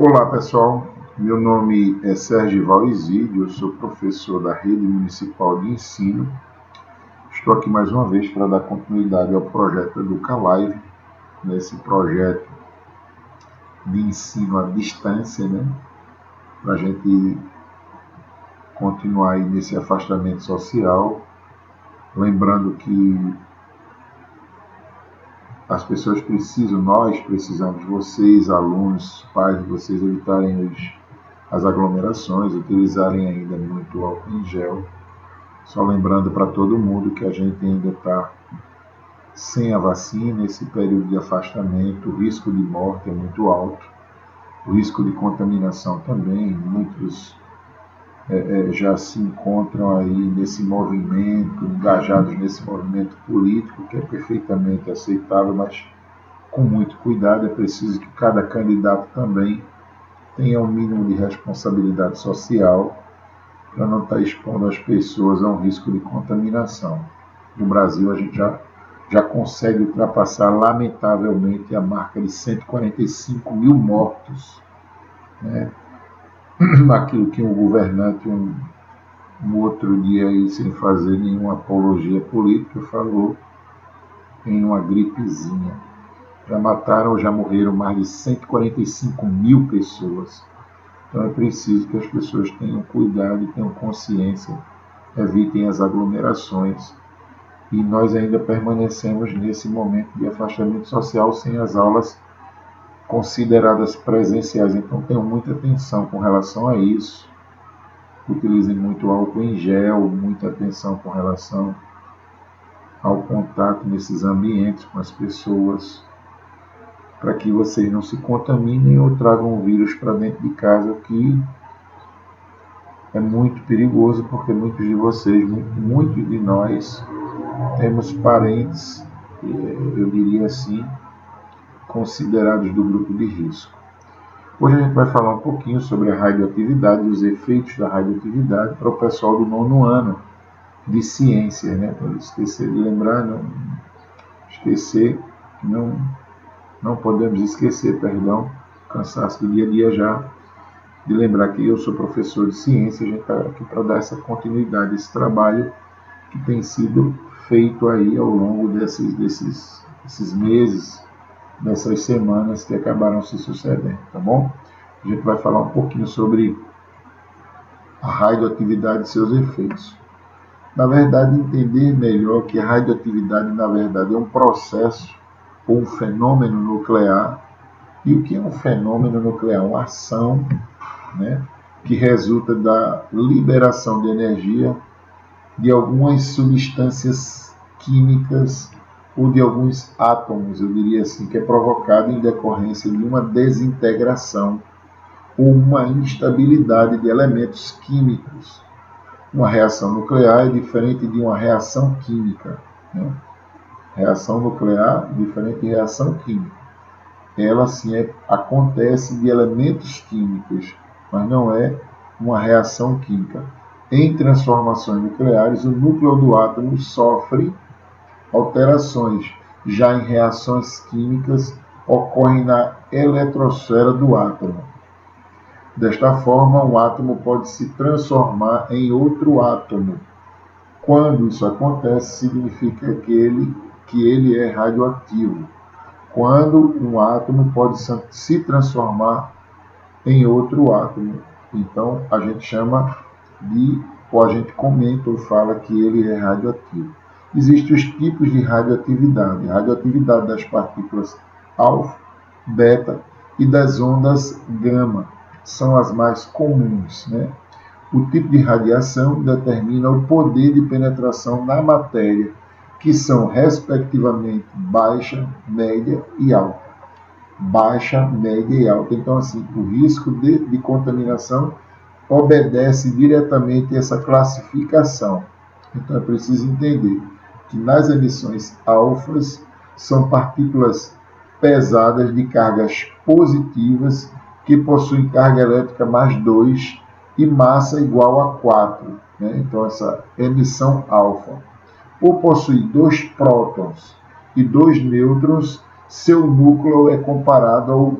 Olá pessoal, meu nome é Sérgio Valesídio, eu sou professor da Rede Municipal de Ensino. Estou aqui mais uma vez para dar continuidade ao projeto EducaLive, nesse projeto de ensino à distância, para a gente continuar aí nesse afastamento social, lembrando que as pessoas precisam, nós precisamos, vocês, alunos, pais de vocês, evitarem as aglomerações, utilizarem ainda muito álcool em gel. Só lembrando para todo mundo que a gente ainda está sem a vacina, esse período de afastamento, o risco de morte é muito alto, o risco de contaminação também, muitos já se encontram aí nesse movimento, engajados nesse movimento político, que é perfeitamente aceitável, mas com muito cuidado. É preciso que cada candidato também tenha um mínimo de responsabilidade social para não estar expondo as pessoas a um risco de contaminação. No Brasil, a gente já consegue ultrapassar, lamentavelmente, a marca de 145 mil mortos, naquilo que um governante, um outro dia, aí, sem fazer nenhuma apologia política, falou em uma gripezinha. Já mataram ou já morreram mais de 145 mil pessoas. Então é preciso que as pessoas tenham cuidado e tenham consciência, evitem as aglomerações. E nós ainda permanecemos nesse momento de afastamento social sem as aulas consideradas presenciais. Então tenham muita atenção com relação a isso. Utilizem muito álcool em gel, muita atenção com relação ao contato nesses ambientes com as pessoas, para que vocês não se contaminem ou tragam o vírus para dentro de casa, que é muito perigoso, porque muitos de vocês, muitos de nós, temos parentes, eu diria assim, considerados do grupo de risco. Hoje a gente vai falar um pouquinho sobre a radioatividade e os efeitos da radioatividade para o pessoal do 9º ano de ciências, Para esquecer de lembrar, não podemos esquecer, cansaço do dia a dia já, de lembrar que eu sou professor de ciência. A gente está aqui para dar essa continuidade, esse trabalho que tem sido feito aí ao longo desses meses, dessas semanas que acabaram se sucedendo, tá bom? A gente vai falar um pouquinho sobre a radioatividade e seus efeitos. Na verdade, entender melhor que a radioatividade, na verdade, é um processo ou um fenômeno nuclear. E o que é um fenômeno nuclear? Uma ação, que resulta da liberação de energia de algumas substâncias químicas ou de alguns átomos, eu diria assim, que é provocado em decorrência de uma desintegração ou uma instabilidade de elementos químicos. Uma reação nuclear é diferente de uma reação química. Reação nuclear diferente de reação química. Ela sim acontece de elementos químicos, mas não é uma reação química. Em transformações nucleares, o núcleo do átomo sofre alterações. Já em reações químicas, ocorrem na eletrosfera do átomo. Desta forma, um átomo pode se transformar em outro átomo. Quando isso acontece, significa que ele é radioativo. Quando um átomo pode se transformar em outro átomo, então a gente chama ou a gente comenta ou fala que ele é radioativo. Existem os tipos de radioatividade. A radioatividade das partículas alfa, beta e das ondas gama são as mais comuns. O tipo de radiação determina o poder de penetração na matéria, que são, respectivamente, baixa, média e alta. Baixa, média e alta. Então, assim, o risco de contaminação obedece diretamente a essa classificação. Então, é preciso entender que nas emissões alfas são partículas pesadas de cargas positivas que possuem carga elétrica mais 2 e massa igual a 4. Então, essa emissão alfa, ou possui 2 prótons e 2 nêutrons, seu núcleo é comparado ao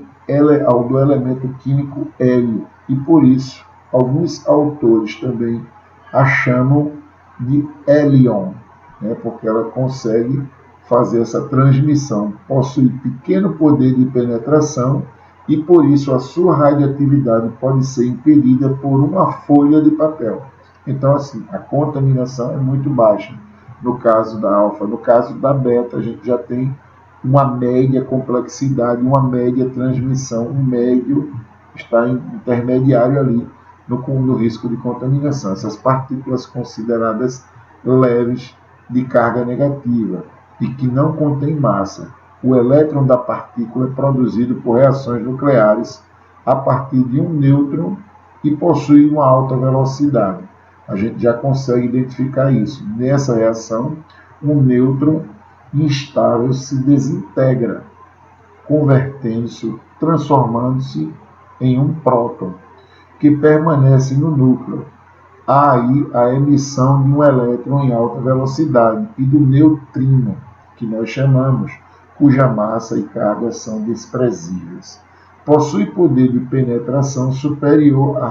ao do elemento químico hélio, e por isso alguns autores também a chamam de hélion, né, porque ela consegue fazer essa transmissão, possui pequeno poder de penetração e por isso a sua radioatividade pode ser impedida por uma folha de papel. Então, assim, a contaminação é muito baixa no caso da alfa. No caso da beta, a gente já tem uma média complexidade, uma média transmissão, um médio está intermediário ali no risco de contaminação. Essas partículas consideradas leves de carga negativa e que não contêm massa. O elétron da partícula é produzido por reações nucleares a partir de um nêutron e possui uma alta velocidade. A gente já consegue identificar isso. Nessa reação, um nêutron instável se desintegra, convertendo-se, transformando-se em um próton, que permanece no núcleo. Há aí a emissão de um elétron em alta velocidade e do neutrino, que nós chamamos, cuja massa e carga são desprezíveis. Possui poder de penetração superior à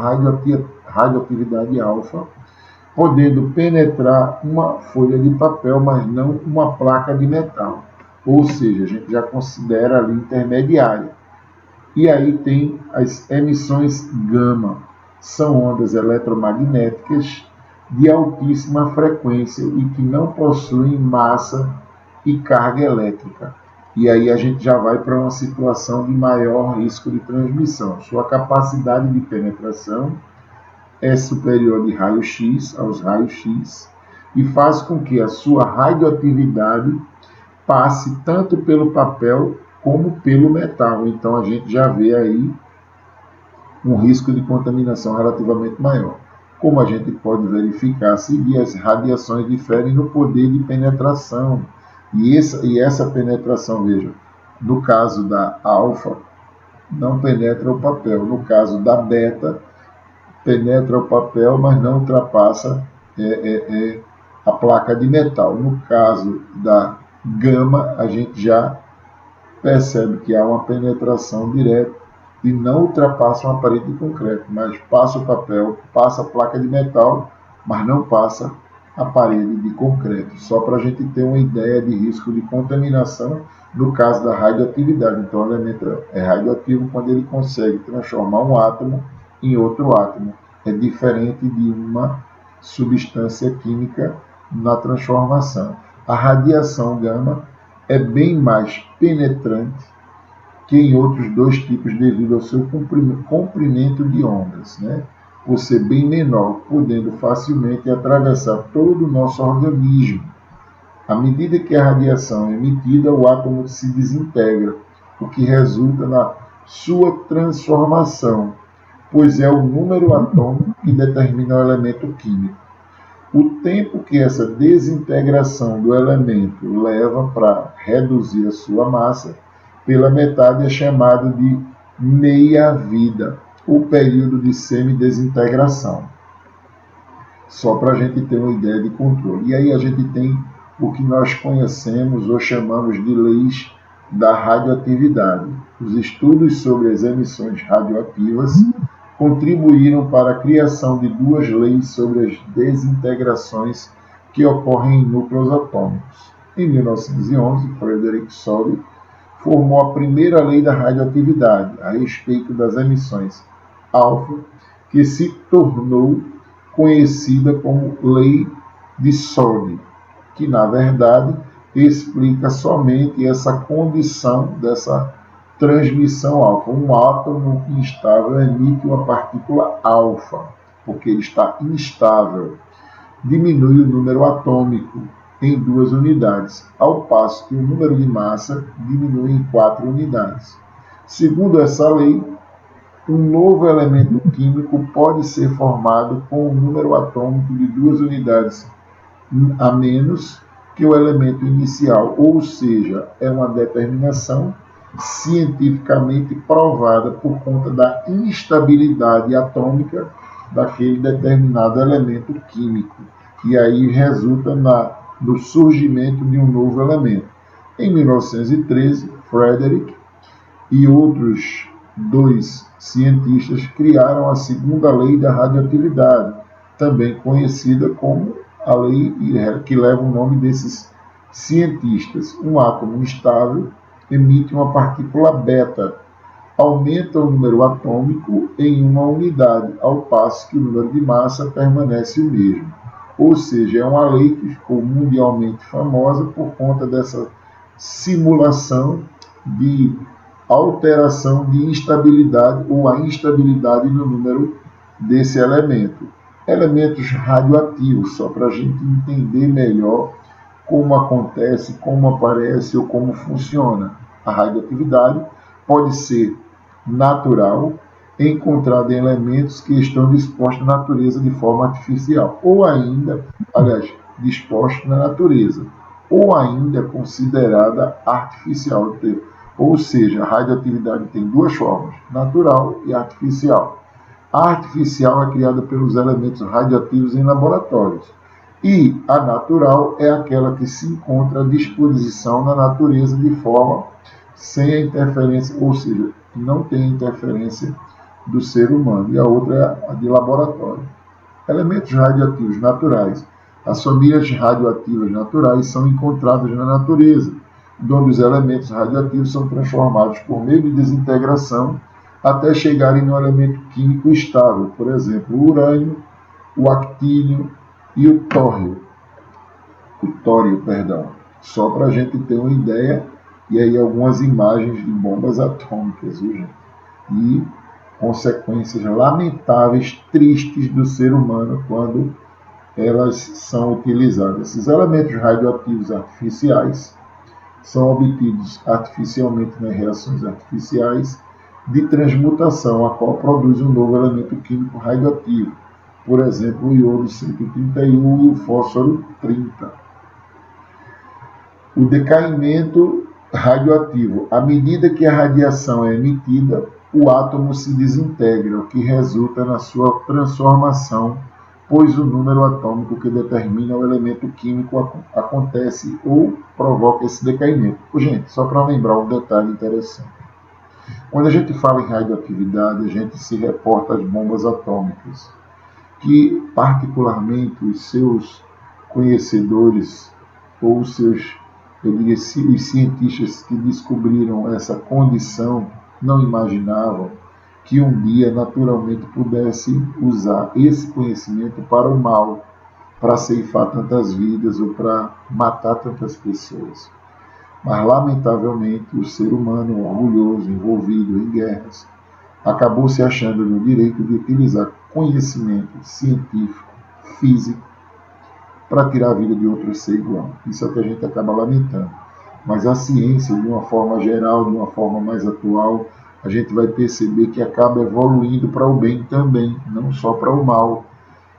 radioatividade alfa, podendo penetrar uma folha de papel, mas não uma placa de metal. Ou seja, a gente já considera ali intermediária. E aí tem as emissões gama. São ondas eletromagnéticas de altíssima frequência e que não possuem massa e carga elétrica. E aí a gente já vai para uma situação de maior risco de transmissão. Sua capacidade de penetração é superior de raio-x aos raios-x e faz com que a sua radioatividade passe tanto pelo papel como pelo metal. Então a gente já vê aí um risco de contaminação relativamente maior. Como a gente pode verificar, seguir as radiações diferem no poder de penetração. E essa penetração, veja, no caso da alfa, não penetra o papel. No caso da beta, penetra o papel, mas não ultrapassa a placa de metal. No caso da gama, a gente já percebe que há uma penetração direta e não ultrapassa uma parede de concreto, mas passa o papel, passa a placa de metal, mas não passa a parede de concreto. Só para a gente ter uma ideia de risco de contaminação no caso da radioatividade. Então, o elemento é radioativo quando ele consegue transformar um átomo em outro átomo. É diferente de uma substância química na transformação. A radiação gama é bem mais penetrante que em outros dois tipos devido ao seu comprimento de ondas, né? Por ser bem menor, podendo facilmente atravessar todo o nosso organismo. À medida que a radiação é emitida, o átomo se desintegra, o que resulta na sua transformação, pois é o número atômico que determina o elemento químico. O tempo que essa desintegração do elemento leva para reduzir a sua massa pela metade é chamado de meia-vida, o período de semidesintegração. Só para a gente ter uma ideia de controle. E aí a gente tem o que nós conhecemos ou chamamos de leis da radioatividade. Os estudos sobre as emissões radioativas contribuíram para a criação de duas leis sobre as desintegrações que ocorrem em núcleos atômicos. Em 1911, Frederick Solly formou a primeira lei da radioatividade a respeito das emissões alfa, que se tornou conhecida como Lei de Solly, que na verdade explica somente essa condição dessa transmissão alfa. Um átomo instável emite uma partícula alfa, porque ele está instável. Diminui o número atômico em 2 unidades, ao passo que o número de massa diminui em 4 unidades. Segundo essa lei, um novo elemento químico pode ser formado com um número atômico de 2 unidades a menos que o elemento inicial, ou seja, é uma determinação cientificamente provada por conta da instabilidade atômica daquele determinado elemento químico. E aí resulta no surgimento de um novo elemento. Em 1913, Frederick e outros dois cientistas criaram a segunda lei da radioatividade, também conhecida como a lei que leva o nome desses cientistas. Um átomo instável emite uma partícula beta, aumenta o número atômico em uma unidade, ao passo que o número de massa permanece o mesmo. Ou seja, é uma lei que ficou mundialmente famosa por conta dessa simulação de alteração de instabilidade ou a instabilidade no número desse elemento. Elementos radioativos, só para a gente entender melhor como acontece, como aparece ou como funciona. A radioatividade pode ser natural, encontrada em elementos que estão dispostos na natureza de forma artificial, ou ainda, dispostos na natureza, ou ainda considerada artificial. Ou seja, a radioatividade tem duas formas, natural e artificial. A artificial é criada pelos elementos radioativos em laboratórios, e a natural é aquela que se encontra à disposição na natureza de forma sem a interferência, ou seja, não tem interferência do ser humano, e a outra é a de laboratório. Elementos radioativos naturais. As famílias radioativas naturais são encontradas na natureza, onde os elementos radioativos são transformados por meio de desintegração até chegarem no elemento químico estável, por exemplo, o urânio, o actínio e o tório, só para a gente ter uma ideia, e aí algumas imagens de bombas atômicas, viu, gente? E consequências lamentáveis, tristes do ser humano quando elas são utilizadas. Esses elementos radioativos artificiais são obtidos artificialmente nas reações artificiais de transmutação, a qual produz um novo elemento químico radioativo, por exemplo, o iodo 131 e o fósforo 30. O decaimento radioativo. À medida que a radiação é emitida, o átomo se desintegra, o que resulta na sua transformação, pois o número atômico que determina o elemento químico acontece ou provoca esse decaimento. Gente, só para lembrar um detalhe interessante. Quando a gente fala em radioatividade, a gente se reporta às bombas atômicas, que particularmente os seus conhecedores ou os cientistas que descobriram essa condição não imaginavam que um dia naturalmente pudesse usar esse conhecimento para o mal, para ceifar tantas vidas ou para matar tantas pessoas. Mas, lamentavelmente, o ser humano orgulhoso, envolvido em guerras, acabou se achando no direito de utilizar conhecimento científico, físico, para tirar a vida de outro ser igual. Isso é o que a gente acaba lamentando. Mas a ciência, de uma forma geral, de uma forma mais atual, a gente vai perceber que acaba evoluindo para o bem também, não só para o mal.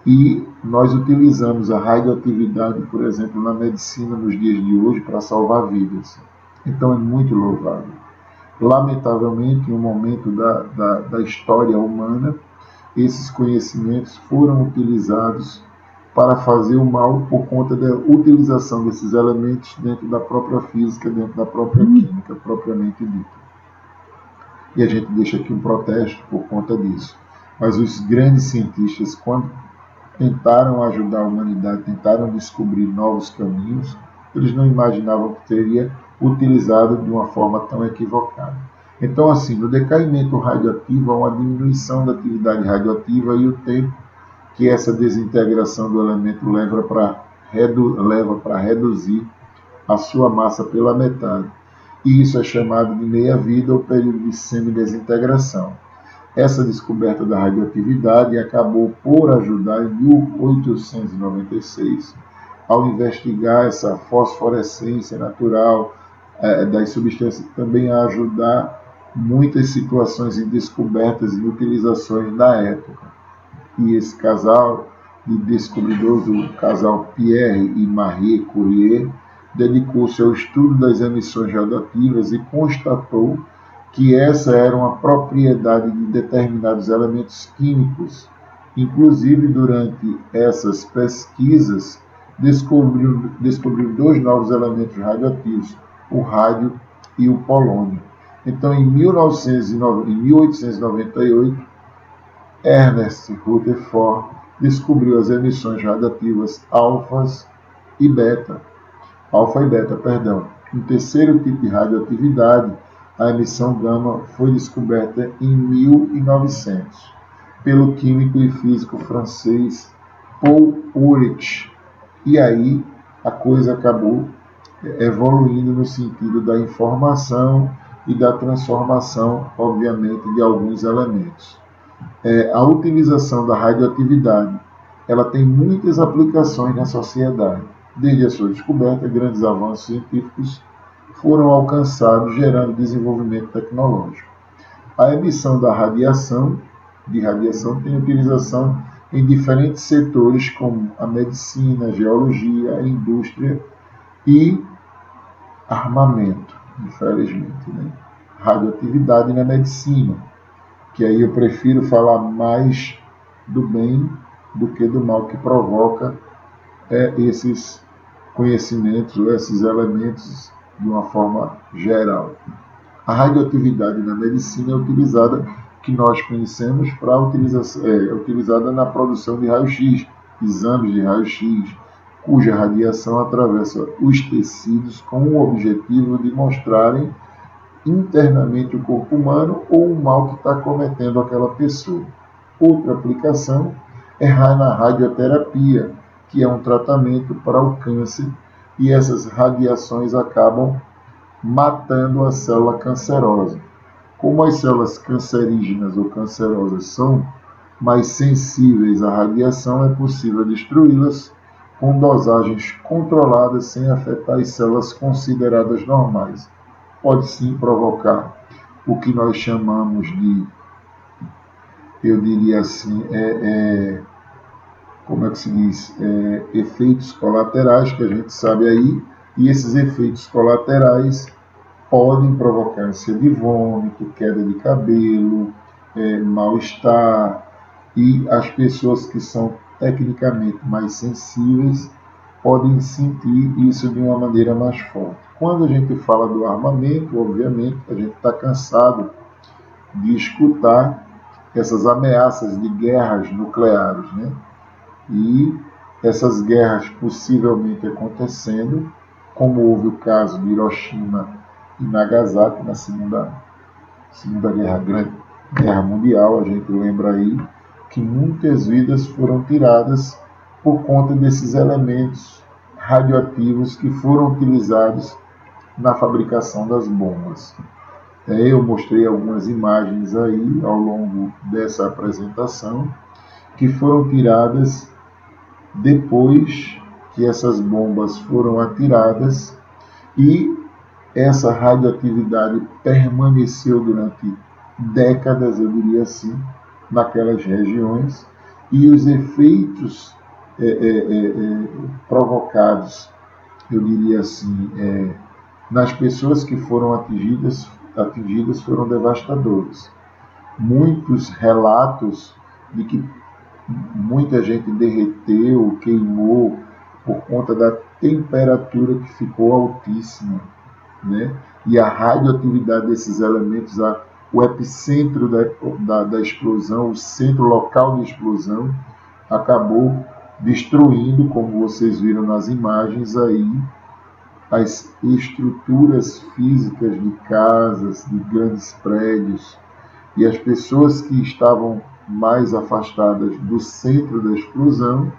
E nós utilizamos a radioatividade, por exemplo, na medicina nos dias de hoje para salvar vidas. Então é muito louvável. Lamentavelmente, em um momento da história humana, esses conhecimentos foram utilizados para fazer o mal por conta da utilização desses elementos dentro da própria física, dentro da própria química, propriamente dita. E a gente deixa aqui um protesto por conta disso. Mas os grandes cientistas, quando tentaram ajudar a humanidade, tentaram descobrir novos caminhos, eles não imaginavam que teria utilizado de uma forma tão equivocada. Então, assim, no decaimento radioativo há uma diminuição da atividade radioativa e o tempo que essa desintegração do elemento leva para reduzir a sua massa pela metade. E isso é chamado de meia-vida ou período de semidesintegração. Essa descoberta da radioatividade acabou por ajudar em 1896, ao investigar essa fosforescência natural das substâncias, também a ajudar muitas situações e descobertas e utilizações da época. E esse casal de descobridores, o casal Pierre e Marie Curie, dedicou-se ao estudo das emissões radioativas e constatou que essa era uma propriedade de determinados elementos químicos. Inclusive, durante essas pesquisas, descobriu dois novos elementos radioativos, o rádio e o polônio. Então, em 1898, Ernest Rutherford descobriu as emissões radiativas alfa e beta. Um terceiro tipo de radioatividade, a emissão gama, foi descoberta em 1900 pelo químico e físico francês Paul Ehrlich. E aí a coisa acabou evoluindo no sentido da informação e da transformação, obviamente, de alguns elementos. A utilização da radioatividade, ela tem muitas aplicações na sociedade. Desde a sua descoberta, grandes avanços científicos foram alcançados, gerando desenvolvimento tecnológico. A emissão da radiação tem utilização em diferentes setores, como a medicina, a geologia, a indústria e armamento, infelizmente. Né? Radioatividade na medicina, que aí eu prefiro falar mais do bem do que do mal que provoca esses conhecimentos ou esses elementos de uma forma geral. A radioatividade na medicina é utilizada, que nós conhecemos, utilizada na produção de raio-x, exames de raio-x, cuja radiação atravessa os tecidos com o objetivo de mostrarem internamente o corpo humano ou o mal que está cometendo aquela pessoa. Outra aplicação é na radioterapia, que é um tratamento para o câncer, e essas radiações acabam matando a célula cancerosa. Como as células cancerígenas ou cancerosas são mais sensíveis à radiação, é possível destruí-las com dosagens controladas sem afetar as células consideradas normais. Pode sim provocar o que nós chamamos de, eu diria assim, como é que se diz? Efeitos colaterais, que a gente sabe aí, e esses efeitos colaterais podem provocar ânsia de vômito, queda de cabelo, mal-estar, e as pessoas que são tecnicamente mais sensíveis podem sentir isso de uma maneira mais forte. Quando a gente fala do armamento, obviamente, a gente está cansado de escutar essas ameaças de guerras nucleares, né? E essas guerras possivelmente acontecendo, como houve o caso de Hiroshima e Nagasaki na Segunda Guerra Mundial, a gente lembra aí que muitas vidas foram tiradas por conta desses elementos radioativos que foram utilizados na fabricação das bombas. Eu mostrei algumas imagens aí ao longo dessa apresentação que foram tiradas depois que essas bombas foram atiradas, e essa radioatividade permaneceu durante décadas, eu diria assim, naquelas regiões, e os efeitos provocados, eu diria assim, nas pessoas que foram atingidas foram devastadores. Muitos relatos de que muita gente derreteu, queimou por conta da temperatura que ficou altíssima, né? E a radioatividade desses elementos, o epicentro da explosão, o centro local de explosão, acabou destruindo, como vocês viram nas imagens aí, as estruturas físicas de casas, de grandes prédios, e as pessoas que estavam mais afastadas do centro da explosão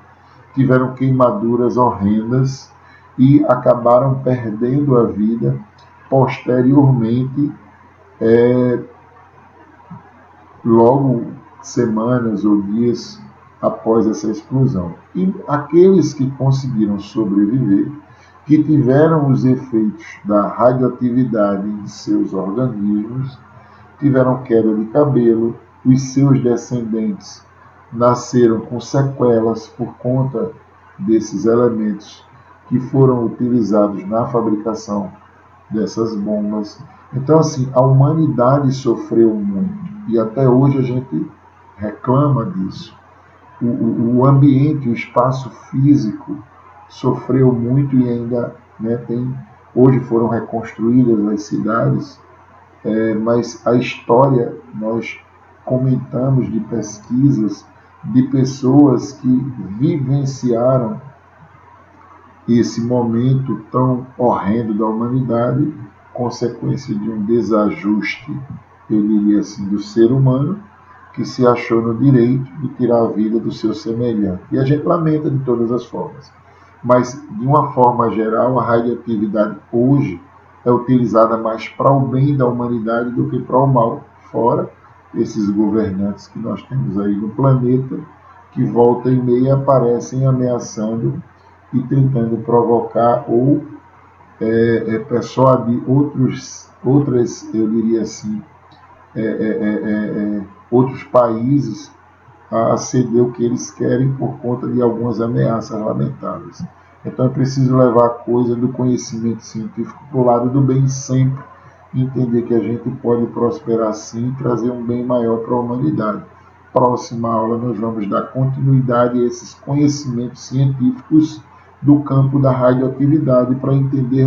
tiveram queimaduras horrendas e acabaram perdendo a vida posteriormente, logo semanas ou dias após essa explosão. E aqueles que conseguiram sobreviver, que tiveram os efeitos da radioatividade em seus organismos, tiveram queda de cabelo, os seus descendentes nasceram com sequelas por conta desses elementos que foram utilizados na fabricação dessas bombas. Então, assim, a humanidade sofreu muito e até hoje a gente reclama disso. O ambiente, o espaço físico sofreu muito e ainda, né, hoje foram reconstruídas as cidades, mas a história, nós comentamos de pesquisas de pessoas que vivenciaram esse momento tão horrendo da humanidade, consequência de um desajuste, eu diria assim, do ser humano, que se achou no direito de tirar a vida do seu semelhante. E a gente lamenta de todas as formas. Mas, de uma forma geral, a radioatividade hoje é utilizada mais para o bem da humanidade do que para o mal, fora esses governantes que nós temos aí no planeta, que volta e meia aparecem ameaçando e tentando provocar ou persuadir outras, eu diria assim, outros países a ceder o que eles querem por conta de algumas ameaças lamentáveis. Então é preciso levar a coisa do conhecimento científico para o lado do bem sempre, entender que a gente pode prosperar sim e trazer um bem maior para a humanidade. Próxima aula nós vamos dar continuidade a esses conhecimentos científicos do campo da radioatividade para entender